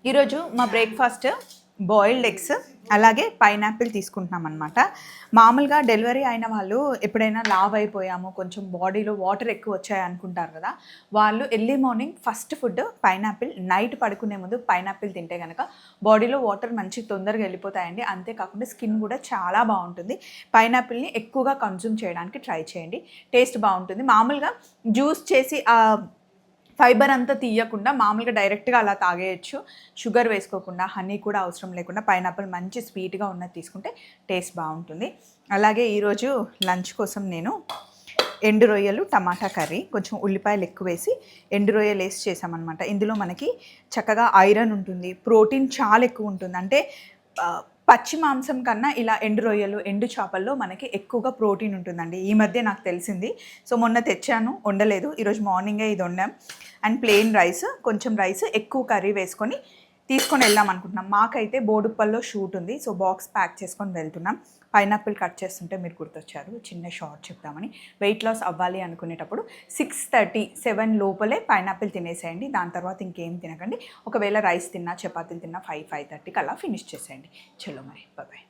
ఈరోజు మా breakfast boiled eggs అలాగే పైనాపిల్ తీసుకుంటున్నాం అనమాట. మామూలుగా డెలివరీ అయిన వాళ్ళు ఎప్పుడైనా లావ్ అయిపోయాము, కొంచెం బాడీలో వాటర్ ఎక్కువ వచ్చాయి అనుకుంటారు కదా, వాళ్ళు early morning first food pineapple, night పడుకునే ముందు పైనాపిల్ తింటే కనుక బాడీలో వాటర్ మంచి తొందరగా వెళ్ళిపోతాయండి. అంతేకాకుండా స్కిన్ కూడా చాలా బాగుంటుంది. పైనాపిల్ని ఎక్కువగా కన్జ్యూమ్ చేయడానికి ట్రై చేయండి, టేస్ట్ బాగుంటుంది. మామూలుగా జ్యూస్ చేసి ఫైబర్ అంతా తీయకుండా మామూలుగా డైరెక్ట్గా అలా తాగేయచ్చు, షుగర్ వేసుకోకుండా. హనీ కూడా అవసరం లేకుండా పైనాపిల్ మంచి స్వీట్గా ఉన్నది తీసుకుంటే టేస్ట్ బాగుంటుంది. అలాగే ఈరోజు లంచ్ కోసం నేను ఎండు రొయ్యలు టమాటా కర్రీ, కొంచెం ఉల్లిపాయలు ఎక్కువ వేసి ఎండు రొయ్యలు వేసి చేసామన్నమాట. ఇందులో మనకి చక్కగా ఐరన్ ఉంటుంది, ప్రోటీన్ చాలా ఎక్కువ ఉంటుంది. అంటే పచ్చి మాంసం కన్నా ఇలా ఎండు రొయ్యలు, ఎండు చేపల్లో మనకి ఎక్కువగా ప్రోటీన్ ఉంటుందండి. ఈ మధ్య నాకు తెలిసింది. సో మొన్న తెచ్చాను, వండలేదు, ఈరోజు మార్నింగే ఇది వండాం. అండ్ ప్లెయిన్ రైస్, కొంచెం రైస్ ఎక్కువ కర్రీ వేసుకొని తీసుకొని వెళ్దాం అనుకుంటున్నాం. మాకైతే బోడుప్పల్లో షూట్ ఉంది, సో బాక్స్ ప్యాక్ చేసుకొని వెళ్తున్నాం. పైనాపిల్ కట్ చేస్తుంటే మీరు గుర్తొచ్చారు, చిన్న షార్ట్ చెప్తామని. వెయిట్ లాస్ అవ్వాలి అనుకునేటప్పుడు 6:30, 7 లోపలే పైనాపిల్ తినేసేయండి. దాని తర్వాత ఇంకేం తినకండి. ఒకవేళ రైస్ తిన్నా, చపాతీలు తిన్నా 5, 5:30కి అలా ఫినిష్ చేసేయండి. చలో మరి, బాయ్.